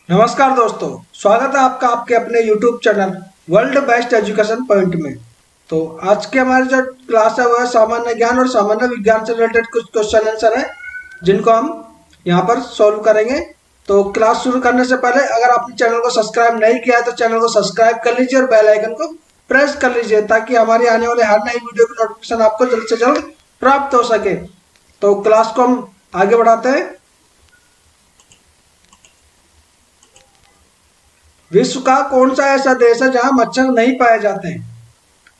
नमस्कार दोस्तों, स्वागत है आपका आपके अपने YouTube channel world best education point में। तो आज के हमारे जो क्लास है वो है सामान्य ज्ञान और सामान्य विज्ञान से रिलेटेड कुछ क्वेश्चन आंसर है जिनको हम यहाँ पर सॉल्व करेंगे। तो क्लास शुरू करने से पहले अगर आपने चैनल को सब्सक्राइब नहीं किया है तो चैनल को सब्सक्राइब कर लीजिए और बेल आइकन को प्रेस कर लीजिए ताकि हमारी आने वाले हर नई वीडियो की नोटिफिकेशन आपको जल्द से जल्द प्राप्त हो सके। तो क्लास को हम आगे बढ़ाते हैं। विश्व का कौन सा ऐसा देश है जहां मच्छर नहीं पाए जाते हैं?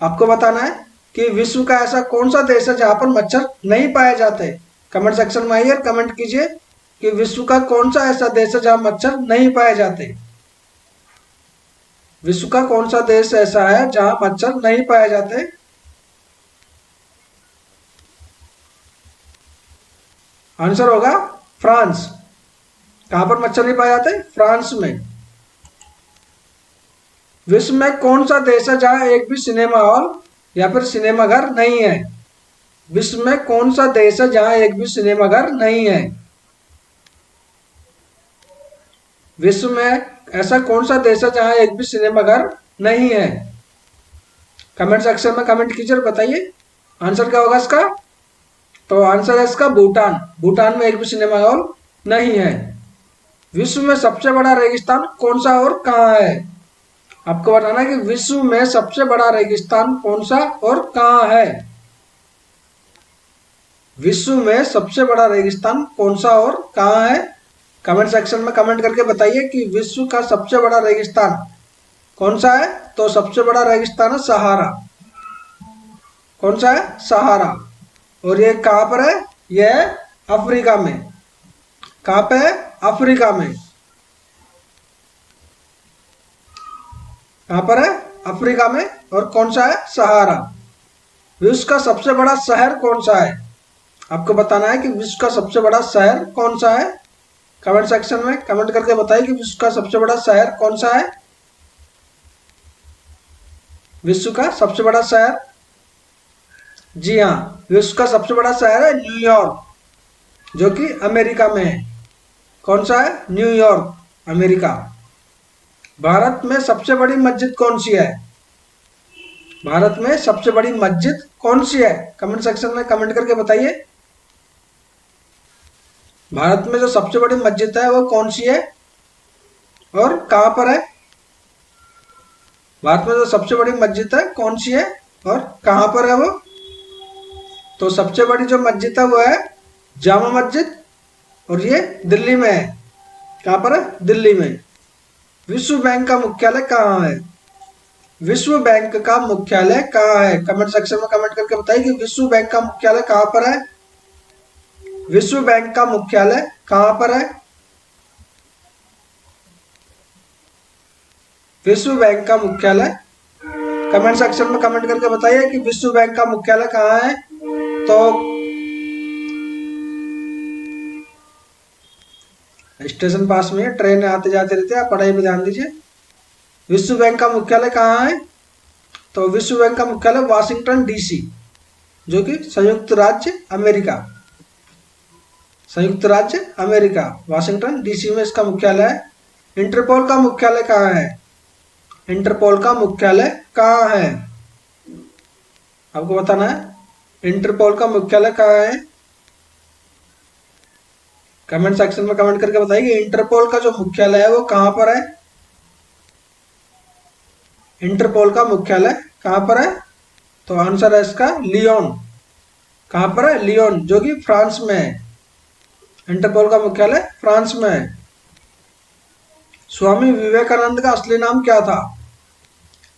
आपको बताना है कि विश्व का ऐसा कौन सा देश है जहां पर मच्छर नहीं पाए जाते। कमेंट सेक्शन में आइए और कमेंट कीजिए कि विश्व का कौन सा ऐसा देश है जहां मच्छर नहीं पाए जाते। विश्व का कौन सा देश ऐसा है जहां मच्छर नहीं पाए जाते? आंसर होगा फ्रांस। कहां पर मच्छर नहीं पाए जाते? फ्रांस में। विश्व में कौन सा देश है जहां एक भी सिनेमा हॉल या फिर सिनेमा घर नहीं है? विश्व में कौन सा देश है जहां एक भी सिनेमा घर नहीं है? विश्व में ऐसा कौन सा देश है जहां एक भी सिनेमा घर नहीं है? कमेंट सेक्शन में कमेंट कीजिए और बताइए आंसर क्या होगा इसका। तो आंसर है इसका भूटान। भूटान में एक भी सिनेमा हॉल नहीं है। विश्व में सबसे बड़ा रेगिस्तान कौन सा और कहाँ है? आपको बताना है कि विश्व में सबसे बड़ा रेगिस्तान कौन सा और कहाँ है। विश्व में सबसे बड़ा रेगिस्तान कौन सा और कहाँ है? कमेंट सेक्शन में कमेंट करके बताइए कि विश्व का सबसे बड़ा रेगिस्तान कौन सा है। तो सबसे बड़ा रेगिस्तान है सहारा। कौन सा है? सहारा। और ये कहाँ पर है? ये है अफ्रीका में। कहाँ पे है? अफ्रीका में। कहाँ पर है? अफ्रीका में। और कौन सा है? सहारा। विश्व का सबसे बड़ा शहर कौन सा है? आपको बताना है कि विश्व का सबसे बड़ा शहर कौन सा है। कमेंट सेक्शन में कमेंट करके बताइए कि विश्व का सबसे बड़ा शहर कौन सा है। विश्व का सबसे बड़ा शहर, जी हाँ, विश्व का सबसे बड़ा शहर है न्यूयॉर्क, जो कि अमेरिका में है। कौन सा है? New York, America. भारत में सबसे बड़ी मस्जिद कौन सी है? भारत में सबसे बड़ी मस्जिद कौन सी है? कमेंट सेक्शन में कमेंट करके बताइए। भारत में जो सबसे बड़ी मस्जिद है वो कौन सी है और कहाँ पर है? भारत में जो सबसे बड़ी मस्जिद है कौन सी है और कहाँ पर है वो? तो सबसे बड़ी जो मस्जिद है वो है जामा मस्जिद और ये दिल्ली में है। कहाँ पर है? दिल्ली में। विश्व बैंक का मुख्यालय कहाँ है? विश्व बैंक का मुख्यालय कहाँ है? कमेंट सेक्शन में कमेंट करके बताइए कि विश्व बैंक का मुख्यालय कहाँ पर है। विश्व बैंक का मुख्यालय कहाँ पर है? विश्व बैंक का मुख्यालय, कमेंट सेक्शन में कमेंट करके बताइए कि विश्व बैंक का मुख्यालय कहाँ है। तो स्टेशन पास में है, ट्रेन आते जाते रहते हैं, आप पढ़ाई पे ध्यान दीजिए। विश्व बैंक का मुख्यालय कहाँ है? तो विश्व बैंक का मुख्यालय वाशिंगटन डीसी, जो कि संयुक्त राज्य अमेरिका, संयुक्त राज्य अमेरिका, वाशिंगटन डीसी में इसका मुख्यालय है। इंटरपोल का मुख्यालय कहाँ है? इंटरपोल का मुख्यालय कहाँ है? आपको बताना है इंटरपोल का मुख्यालय कहाँ है। कमेंट सेक्शन में कमेंट करके बताइए इंटरपोल का जो मुख्यालय है वो कहाँ पर है। इंटरपोल का मुख्यालय कहाँ पर है? तो आंसर है इसका लियोन। कहाँ पर है? लियोन, जो कि फ्रांस में है। इंटरपोल का मुख्यालय फ्रांस में है। स्वामी विवेकानंद का असली नाम क्या था?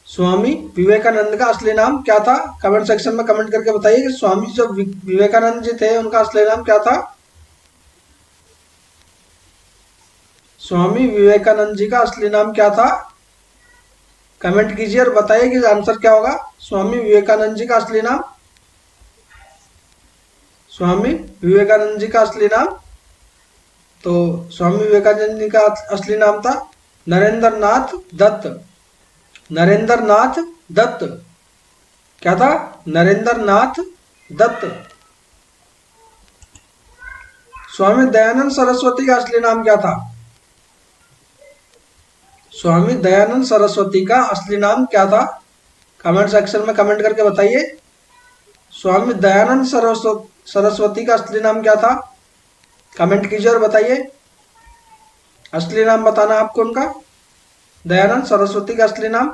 स्वामी विवेकानंद का असली नाम क्या था? कमेंट सेक्शन में कमेंट करके बताइए कि स्वामी जो विवेकानंद जी थे उनका असली नाम क्या था। स्वामी विवेकानंद जी का असली नाम क्या था? कमेंट कीजिए और बताइए कि आंसर क्या होगा। स्वामी विवेकानंद जी का असली नाम, स्वामी विवेकानंद जी का असली नाम, तो स्वामी विवेकानंद जी का असली नाम था नरेंद्र नाथ दत्त। नरेंद्र नाथ दत्त। क्या था? नरेंद्र नाथ दत्त। स्वामी दयानंद सरस्वती का असली नाम क्या था? स्वामी दयानंद सरस्वती का असली नाम क्या था? कमेंट सेक्शन में कमेंट करके बताइए। स्वामी दयानंद सरस्वती का असली नाम क्या था? कमेंट कीजिए और बताइए। असली नाम बताना आपको उनका, दयानंद सरस्वती का असली नाम।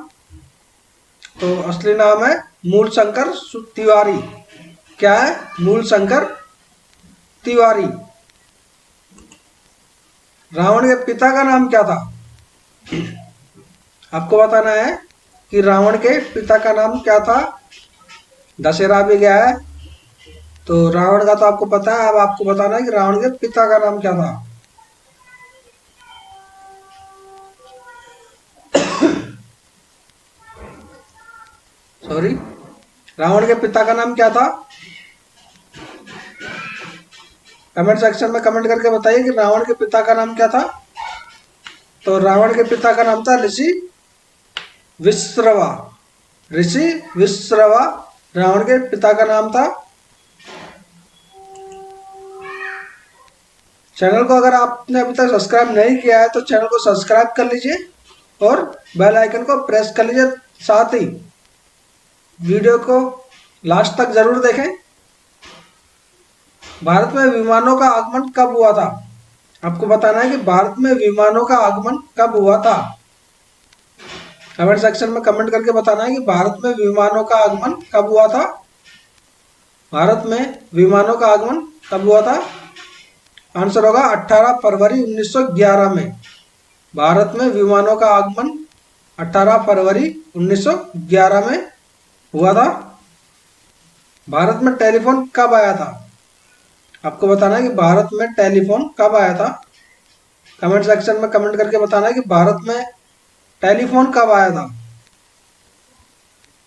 तो असली नाम है मूलशंकर तिवारी। क्या है? मूलशंकर तिवारी। रावण के पिता का नाम क्या था? आपको बताना है कि रावण के पिता का नाम क्या था। दशहरा भी गया है, तो रावण का तो आपको पता है, अब आपको बताना है कि रावण के पिता का नाम क्या था। सॉरी, रावण के पिता का नाम क्या था? कमेंट सेक्शन में कमेंट करके बताइए कि रावण के पिता का नाम क्या था। तो रावण के पिता का नाम था ऋषि विश्रवा। ऋषि विश्रवा रावण के पिता का नाम था। चैनल को अगर आपने अभी तक सब्सक्राइब नहीं किया है तो चैनल को सब्सक्राइब कर लीजिए और बेल आइकन को प्रेस कर लीजिए। साथ ही वीडियो को लास्ट तक जरूर देखें। भारत में विमानों का आगमन कब हुआ था? आपको बताना है कि भारत में विमानों का आगमन कब हुआ था। कमेंट सेक्शन में कमेंट करके बताना है कि भारत में विमानों का आगमन कब हुआ था। भारत में विमानों का आगमन कब हुआ था? आंसर होगा 18 फरवरी 1911 में। भारत में विमानों का आगमन 18 फरवरी 1911 में हुआ था। भारत में टेलीफोन कब आया था? आपको बताना है कि भारत में टेलीफोन कब आया था। कमेंट सेक्शन में कमेंट करके बताना है कि भारत में टेलीफोन कब आया था।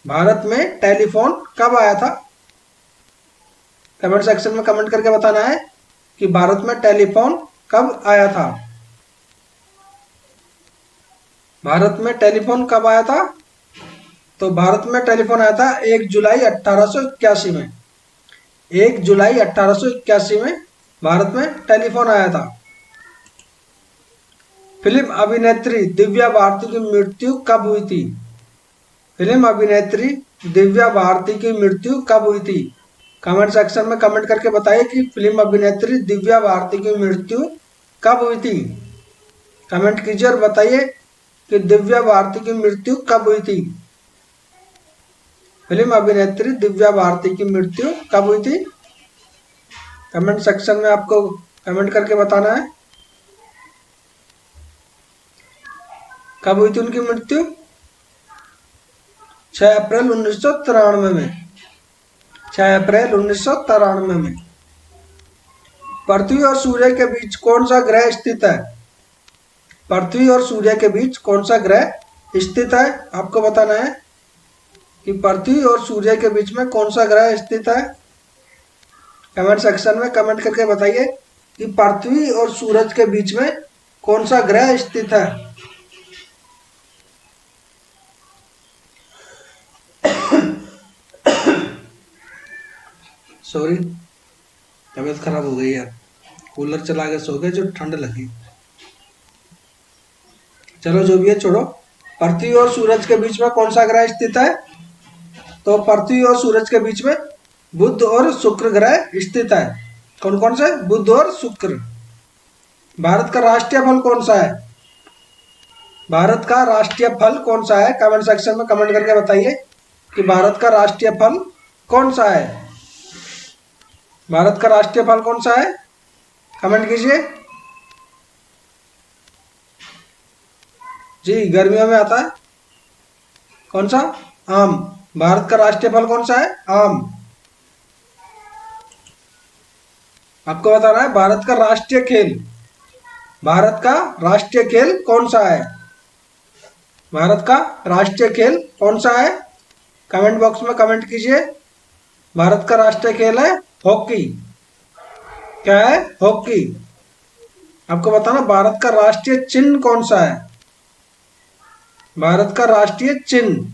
भारत में टेलीफोन कब आया था? कमेंट सेक्शन में कमेंट करके बताना है कि भारत में टेलीफोन कब आया था। भारत में टेलीफोन कब आया था? तो भारत में टेलीफोन आया था 1 जुलाई 1881 में। 1 जुलाई 1881 में भारत में टेलीफोन आया था। फिल्म अभिनेत्री दिव्या भारती की मृत्यु कब हुई थी? फिल्म अभिनेत्री दिव्या भारती की मृत्यु कब हुई थी? कमेंट सेक्शन में कमेंट करके बताइए कि फिल्म अभिनेत्री दिव्या भारती की मृत्यु कब हुई थी। कमेंट कीजिए और बताइए कि दिव्या भारती की मृत्यु कब हुई थी। फिल्म अभिनेत्री दिव्या भारती की मृत्यु कब हुई थी? कमेंट सेक्शन में आपको कमेंट करके बताना है कब हुई थी उनकी मृत्यु। 6 अप्रैल 1993 में। 6 अप्रैल 1993 में। पृथ्वी और सूर्य के बीच कौन सा ग्रह स्थित है? पृथ्वी और सूर्य के बीच कौन सा ग्रह स्थित है? आपको बताना है कि पृथ्वी और सूर्य के बीच में कौन सा ग्रह स्थित है। कमेंट सेक्शन में कमेंट करके बताइए कि पृथ्वी और सूरज के बीच में कौन सा ग्रह स्थित है। सॉरी, तबीयत खराब हो गई यार, कूलर चला के सो गए जो ठंड लगी। चलो जो भी है छोड़ो। पृथ्वी और सूरज के बीच में कौन सा ग्रह स्थित है? तो पृथ्वी और सूरज के बीच में बुध और शुक्र ग्रह स्थित है। कौन कौन से? बुध और शुक्र। भारत का राष्ट्रीय फल कौन सा है? भारत का राष्ट्रीय फल कौन सा है? कमेंट सेक्शन में कमेंट करके बताइए कि भारत का राष्ट्रीय फल कौन सा है। भारत का राष्ट्रीय फल कौन सा है? कमेंट कीजिए। जी, गर्मियों में आता है। कौन सा? आम। भारत का राष्ट्रीय फल कौन सा है? आम। आपको बताना है भारत का राष्ट्रीय खेल। भारत का राष्ट्रीय खेल कौन सा है? भारत का राष्ट्रीय खेल कौन सा है? कमेंट बॉक्स में कमेंट कीजिए। भारत का राष्ट्रीय खेल है हॉकी। क्या है? हॉकी। आपको बताना भारत का राष्ट्रीय चिन्ह कौन सा है? भारत का राष्ट्रीय चिन्ह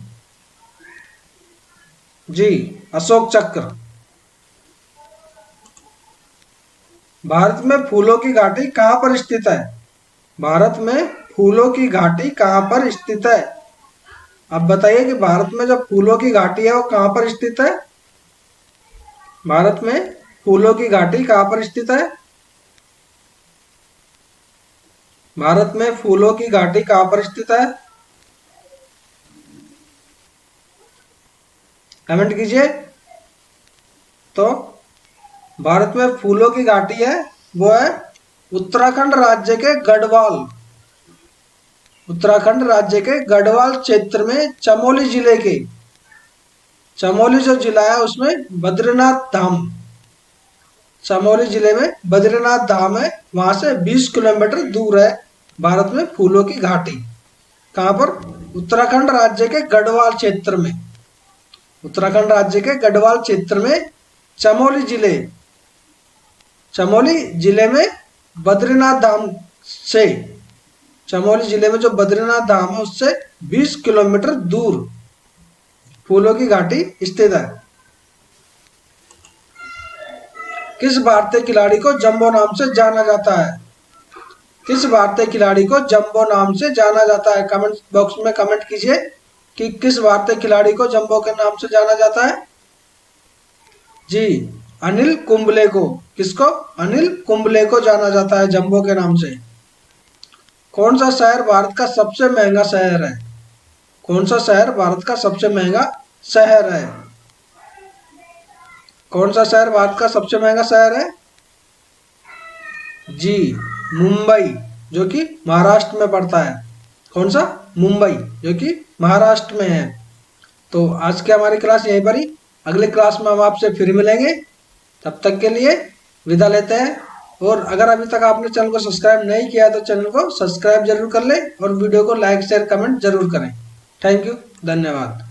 जी अशोक चक्र। भारत में फूलों की घाटी कहाँ पर स्थित है? भारत में फूलों की घाटी कहाँ पर स्थित है? अब बताइए कि भारत में जो फूलों की घाटी है वो कहाँ पर स्थित है? भारत में फूलों की घाटी कहाँ पर स्थित है? भारत में फूलों की घाटी कहाँ पर स्थित है? कमेंट कीजिए। तो भारत में फूलों की घाटी है वो है उत्तराखंड राज्य के गढ़वाल, उत्तराखंड राज्य के गढ़वाल क्षेत्र में चमोली जिले के, चमोली जो जिला है उसमें बद्रीनाथ धाम, चमोली जिले में बद्रीनाथ धाम है, वहां से 20 किलोमीटर दूर है भारत में फूलों की घाटी। कहाँ पर? उत्तराखंड राज्य के गढ़वाल क्षेत्र में, उत्तराखंड राज्य के गढ़वाल क्षेत्र में चमोली जिले, चमोली जिले में बद्रीनाथ धाम से, चमोली जिले में जो बद्रीनाथ धाम है उससे 20 किलोमीटर दूर फूलों की घाटी स्थित है। किस भारतीय खिलाड़ी को जंबो नाम से जाना जाता है? किस भारतीय खिलाड़ी को जंबो नाम से जाना जाता है? कमेंट बॉक्स में कमेंट कीजिए कि किस भारतीय खिलाड़ी को जंबो के नाम से जाना जाता है। जी, अनिल कुंबले को। किसको? अनिल कुंबले को जाना जाता है जंबो के नाम से। कौन सा शहर भारत का सबसे महंगा शहर है? कौन सा शहर भारत का सबसे महंगा शहर है? कौन सा शहर भारत का सबसे महंगा शहर है? जी, मुंबई, जो कि महाराष्ट्र में पड़ता है। कौन सा? मुंबई, जो कि महाराष्ट्र में है। तो आज की हमारी क्लास यहीं पर ही, अगली क्लास में हम आपसे फिर मिलेंगे। तब तक के लिए विदा लेते हैं। और अगर अभी तक आपने चैनल को सब्सक्राइब नहीं किया है तो चैनल को सब्सक्राइब जरूर कर ले और वीडियो को लाइक शेयर कमेंट जरूर करें। थैंक यू, धन्यवाद।